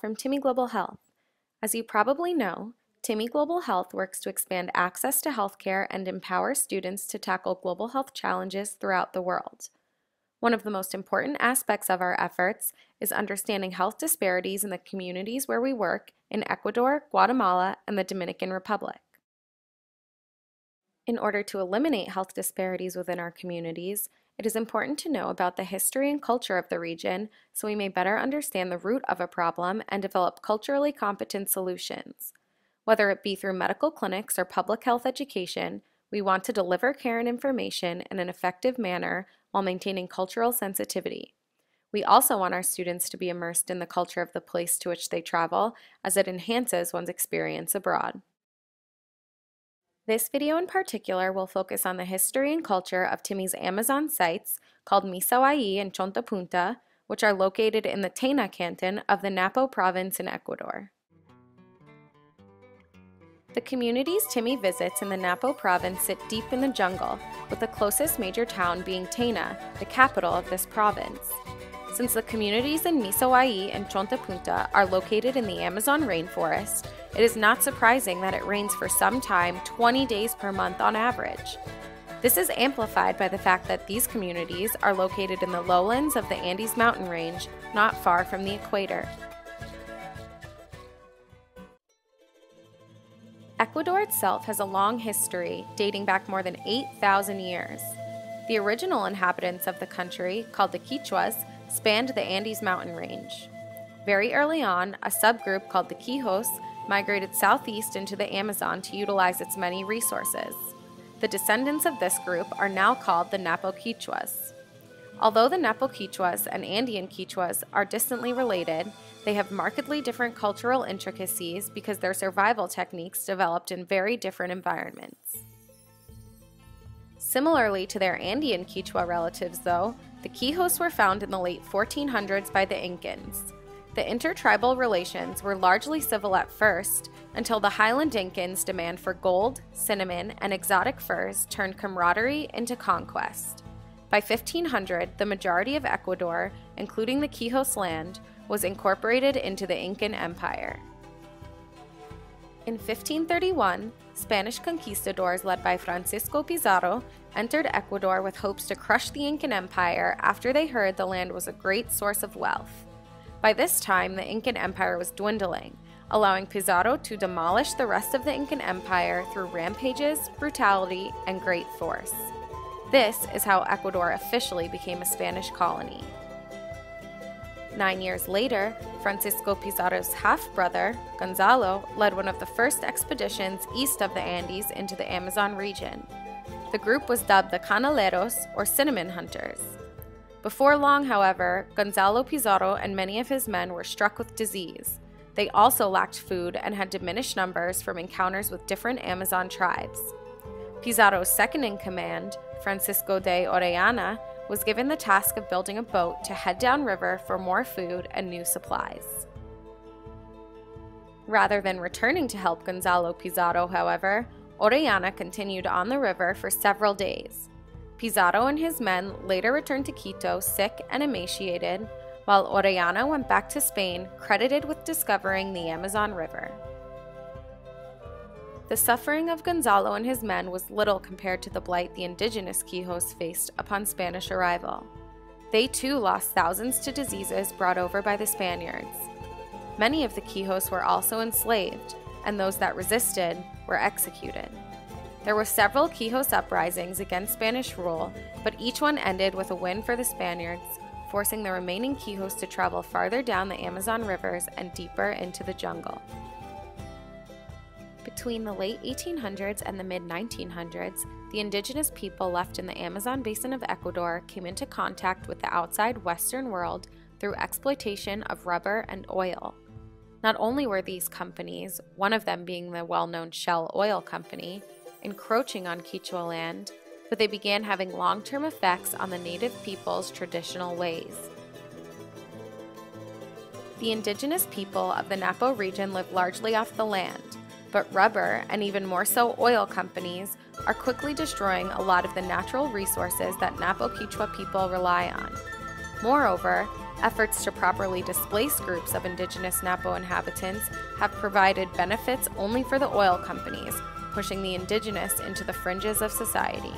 from Timmy Global Health. As you probably know, Timmy Global Health works to expand access to healthcare and empower students to tackle global health challenges throughout the world. One of the most important aspects of our efforts is understanding health disparities in the communities where we work in Ecuador, Guatemala, and the Dominican Republic. In order to eliminate health disparities within our communities, it is important to know about the history and culture of the region so we may better understand the root of a problem and develop culturally competent solutions. Whether it be through medical clinics or public health education, we want to deliver care and information in an effective manner while maintaining cultural sensitivity. We also want our students to be immersed in the culture of the place to which they travel, as it enhances one's experience abroad. This video in particular will focus on the history and culture of Timmy's Amazon sites called Misawaí and Chontapunta, which are located in the Tena canton of the Napo Province in Ecuador. The communities Timmy visits in the Napo Province sit deep in the jungle, with the closest major town being Tena, the capital of this province. Since the communities in Misawaí and Chontapunta are located in the Amazon rainforest, it is not surprising that it rains for some time 20 days per month on average. This is amplified by the fact that these communities are located in the lowlands of the Andes mountain range, not far from the equator. Ecuador itself has a long history, dating back more than 8,000 years. The original inhabitants of the country, called the Kichwas, spanned the Andes mountain range. Very early on, a subgroup called the Quijos migrated southeast into the Amazon to utilize its many resources. The descendants of this group are now called the Napo Quichuas. Although the Napo Quichuas and Andean Quichuas are distantly related, they have markedly different cultural intricacies because their survival techniques developed in very different environments. Similarly to their Andean Quichua relatives, though, the Quijos were found in the late 1400s by the Incans. The intertribal relations were largely civil at first, until the Highland Incans' demand for gold, cinnamon, and exotic furs turned camaraderie into conquest. By 1500, the majority of Ecuador, including the Quijos land, was incorporated into the Incan Empire. In 1531, Spanish conquistadors led by Francisco Pizarro entered Ecuador with hopes to crush the Incan Empire after they heard the land was a great source of wealth. By this time, the Incan Empire was dwindling, allowing Pizarro to demolish the rest of the Incan Empire through rampages, brutality, and great force. This is how Ecuador officially became a Spanish colony. 9 years later, Francisco Pizarro's half-brother, Gonzalo, led one of the first expeditions east of the Andes into the Amazon region. The group was dubbed the Canaleros, or cinnamon hunters. Before long, however, Gonzalo Pizarro and many of his men were struck with disease. They also lacked food and had diminished numbers from encounters with different Amazon tribes. Pizarro's second-in-command, Francisco de Orellana, was given the task of building a boat to head downriver for more food and new supplies. Rather than returning to help Gonzalo Pizarro, however, Orellana continued on the river for several days. Pizarro and his men later returned to Quito sick and emaciated, while Orellana went back to Spain credited with discovering the Amazon River. The suffering of Gonzalo and his men was little compared to the blight the indigenous Quijos faced upon Spanish arrival. They too lost thousands to diseases brought over by the Spaniards. Many of the Quijos were also enslaved, and those that resisted were executed. There were several Quijos uprisings against Spanish rule, but each one ended with a win for the Spaniards, forcing the remaining Quijos to travel farther down the Amazon rivers and deeper into the jungle. Between the late 1800s and the mid-1900s, the indigenous people left in the Amazon basin of Ecuador came into contact with the outside Western world through exploitation of rubber and oil. Not only were these companies, one of them being the well-known Shell Oil Company, encroaching on Kichwa land, but they began having long-term effects on the native people's traditional ways. The indigenous people of the Napo region live largely off the land, but rubber, and even more so oil companies, are quickly destroying a lot of the natural resources that Napo Kichwa people rely on. Moreover, Efforts to properly displace groups of indigenous Napo inhabitants have provided benefits only for the oil companies, pushing the indigenous into the fringes of society.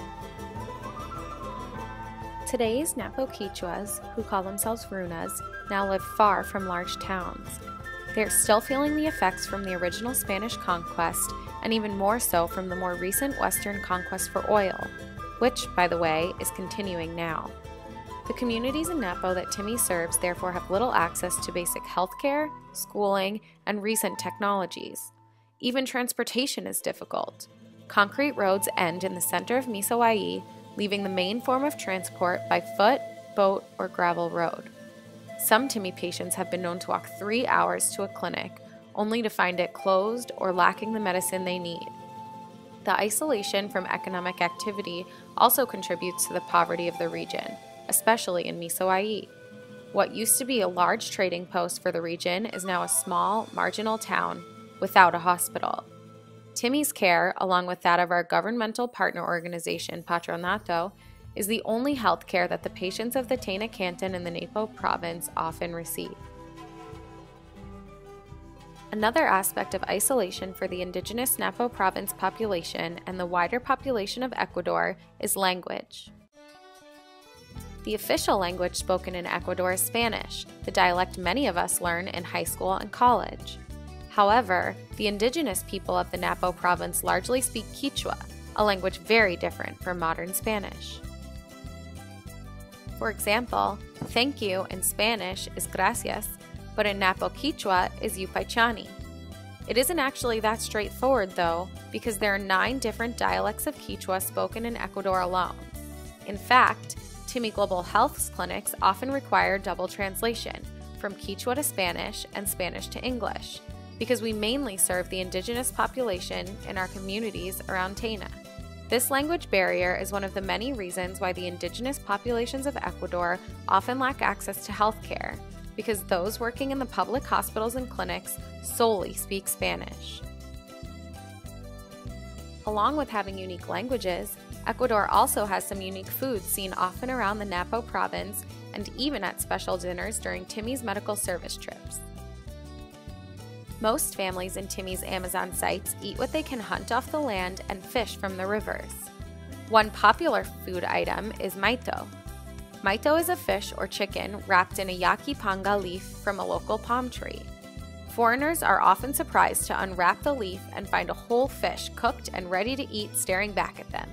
Today's Napo Kichwas, who call themselves Runas, now live far from large towns. They are still feeling the effects from the original Spanish conquest, and even more so from the more recent Western conquest for oil, which, by the way, is continuing now. The communities in Napo that Timmy serves therefore have little access to basic healthcare, schooling, and recent technologies. Even transportation is difficult. Concrete roads end in the center of Misawai, leaving the main form of transport by foot, boat, or gravel road. Some Timmy patients have been known to walk 3 hours to a clinic, only to find it closed or lacking the medicine they need. The isolation from economic activity also contributes to the poverty of the region, especially in Misawai. What used to be a large trading post for the region is now a small, marginal town without a hospital. Timmy's care, along with that of our governmental partner organization, Patronato, is the only health care that the patients of the Tena Canton in the Napo Province often receive. Another aspect of isolation for the indigenous Napo Province population and the wider population of Ecuador is language. The official language spoken in Ecuador is Spanish, the dialect many of us learn in high school and college. However, the indigenous people of the Napo Province largely speak Kichwa, a language very different from modern Spanish. For example, thank you in Spanish is gracias, but in Napo Kichwa is yupaychani. It isn't actually that straightforward though, because there are 9 different dialects of Kichwa spoken in Ecuador alone. In fact, Timmy Global Health's clinics often require double translation, from Kichwa to Spanish and Spanish to English, because we mainly serve the indigenous population in our communities around Tena. This language barrier is one of the many reasons why the indigenous populations of Ecuador often lack access to healthcare, because those working in the public hospitals and clinics solely speak Spanish. Along with having unique languages, Ecuador also has some unique foods seen often around the Napo Province and even at special dinners during Timmy's medical service trips. Most families in Timmy's Amazon sites eat what they can hunt off the land and fish from the rivers. One popular food item is maito. Maito is a fish or chicken wrapped in a yaki panga leaf from a local palm tree. Foreigners are often surprised to unwrap the leaf and find a whole fish cooked and ready to eat staring back at them.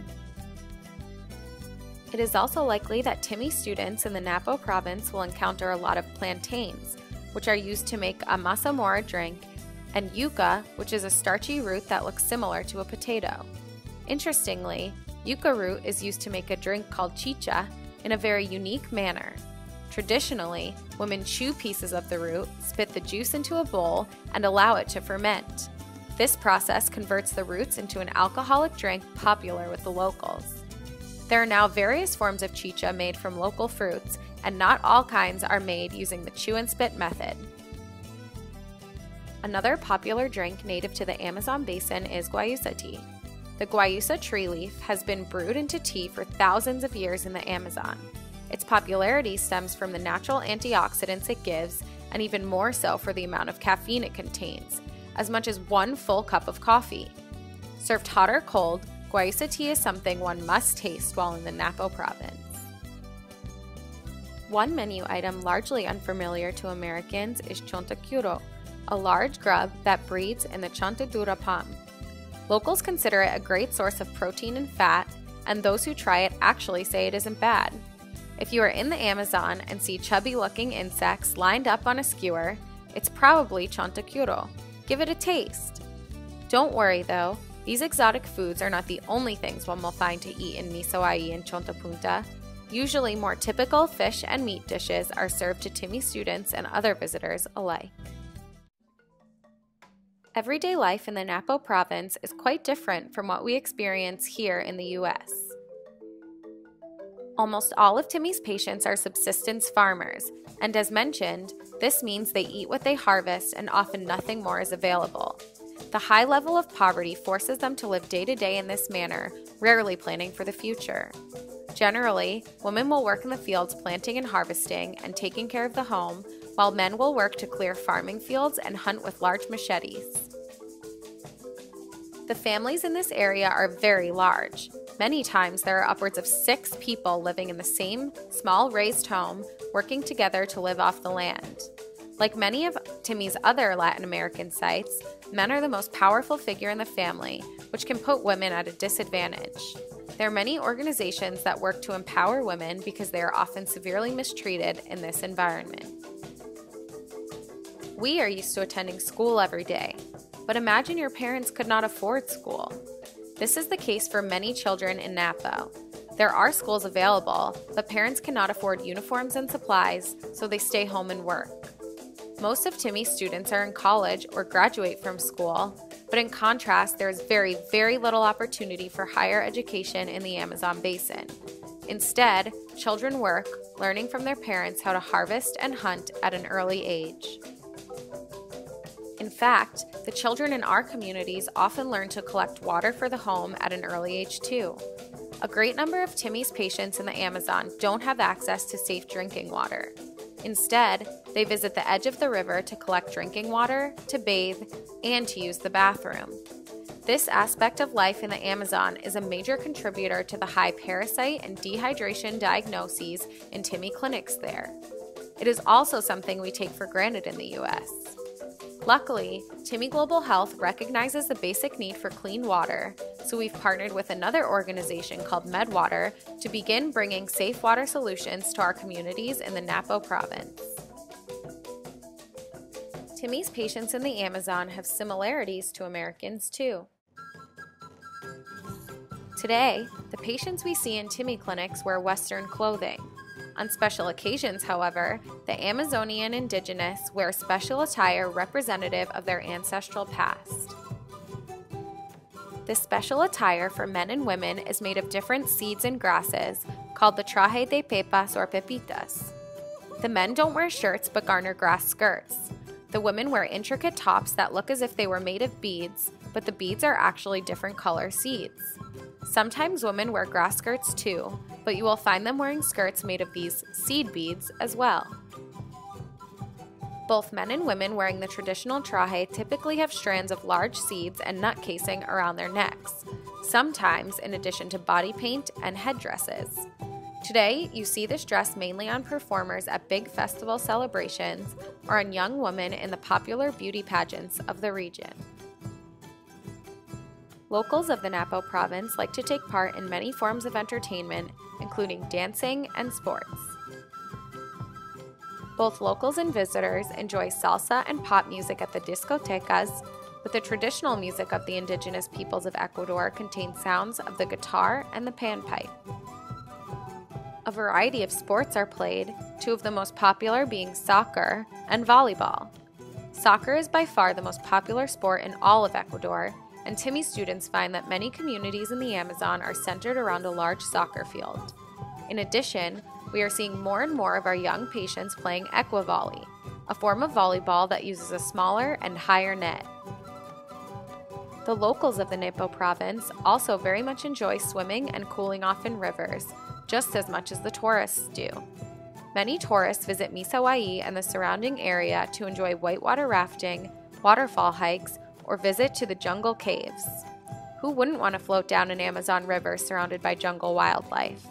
It is also likely that Timmy students in the Napo Province will encounter a lot of plantains, which are used to make a masamora drink, and yuca, which is a starchy root that looks similar to a potato. Interestingly, yuca root is used to make a drink called chicha in a very unique manner. Traditionally, women chew pieces of the root, spit the juice into a bowl, and allow it to ferment. This process converts the roots into an alcoholic drink popular with the locals. There are now various forms of chicha made from local fruits, and not all kinds are made using the chew and spit method. Another popular drink native to the Amazon basin is guayusa tea. The guayusa tree leaf has been brewed into tea for thousands of years in the Amazon. Its popularity stems from the natural antioxidants it gives, and even more so for the amount of caffeine it contains, as much as 1 full cup of coffee. Served hot or cold, guayusa tea is something one must taste while in the Napo Province. One menu item largely unfamiliar to Americans is chontacuro, a large grub that breeds in the chontadura palm. Locals consider it a great source of protein and fat, and those who try it actually say it isn't bad. If you are in the Amazon and see chubby-looking insects lined up on a skewer, it's probably chontacuro. Give it a taste. Don't worry though, these exotic foods are not the only things one will find to eat in Misawai and Chontapunta. Usually more typical fish and meat dishes are served to Timmy students and other visitors alike. Everyday life in the Napo Province is quite different from what we experience here in the US. Almost all of Timmy's patients are subsistence farmers, and as mentioned, this means they eat what they harvest and often nothing more is available. The high level of poverty forces them to live day to day in this manner, rarely planning for the future. Generally, women will work in the fields planting and harvesting and taking care of the home, while men will work to clear farming fields and hunt with large machetes. The families in this area are very large. Many times there are upwards of 6 people living in the same small raised home, working together to live off the land. Like many of Timmy's other Latin American sites, men are the most powerful figure in the family, which can put women at a disadvantage. There are many organizations that work to empower women because they are often severely mistreated in this environment. We are used to attending school every day, but imagine your parents could not afford school. This is the case for many children in Napo. There are schools available, but parents cannot afford uniforms and supplies, so they stay home and work. Most of Timmy's students are in college or graduate from school, but in contrast, there is very, very little opportunity for higher education in the Amazon basin. Instead, children work, learning from their parents how to harvest and hunt at an early age. In fact, the children in our communities often learn to collect water for the home at an early age too. A great number of Timmy's patients in the Amazon don't have access to safe drinking water. Instead, they visit the edge of the river to collect drinking water, to bathe, and to use the bathroom. This aspect of life in the Amazon is a major contributor to the high parasite and dehydration diagnoses in Timmy clinics there. It is also something we take for granted in the US. Luckily, Timmy Global Health recognizes the basic need for clean water, so we've partnered with another organization called MedWater to begin bringing safe water solutions to our communities in the Napo Province. Timmy's patients in the Amazon have similarities to Americans too. Today, the patients we see in Timmy clinics wear Western clothing. On special occasions, however, the Amazonian indigenous wear special attire representative of their ancestral past. This special attire for men and women is made of different seeds and grasses, called the traje de pepas or pepitas. The men don't wear shirts but garner grass skirts. The women wear intricate tops that look as if they were made of beads, but the beads are actually different color seeds. Sometimes women wear grass skirts too, but you will find them wearing skirts made of these seed beads as well. Both men and women wearing the traditional traje typically have strands of large seeds and nut casing around their necks, sometimes in addition to body paint and headdresses. Today, you see this dress mainly on performers at big festival celebrations or on young women in the popular beauty pageants of the region. Locals of the Napo Province like to take part in many forms of entertainment, including dancing and sports. Both locals and visitors enjoy salsa and pop music at the discotecas, but the traditional music of the indigenous peoples of Ecuador contains sounds of the guitar and the panpipe. A variety of sports are played, 2 of the most popular being soccer and volleyball. Soccer is by far the most popular sport in all of Ecuador, and Timmy students find that many communities in the Amazon are centered around a large soccer field. In addition, we are seeing more and more of our young patients playing equivolley, a form of volleyball that uses a smaller and higher net. The locals of the Napo Province also very much enjoy swimming and cooling off in rivers, just as much as the tourists do. Many tourists visit Misawaí and the surrounding area to enjoy whitewater rafting, waterfall hikes, or visit to the jungle caves. Who wouldn't want to float down an Amazon river surrounded by jungle wildlife?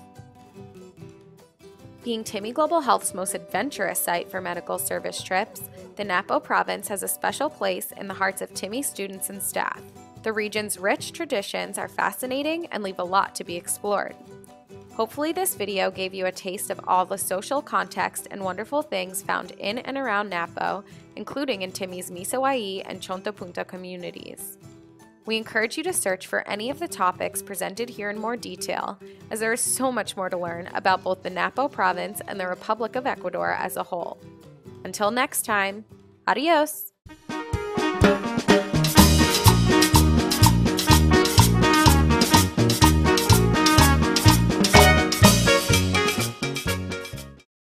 Being Timmy Global Health's most adventurous site for medical service trips, the Napo Province has a special place in the hearts of Timmy students and staff. The region's rich traditions are fascinating and leave a lot to be explored. Hopefully this video gave you a taste of all the social context and wonderful things found in and around Napo, including in Timmy's Misawaí and Chonta Punta communities. We encourage you to search for any of the topics presented here in more detail, as there is so much more to learn about both the Napo Province and the Republic of Ecuador as a whole. Until next time, adios!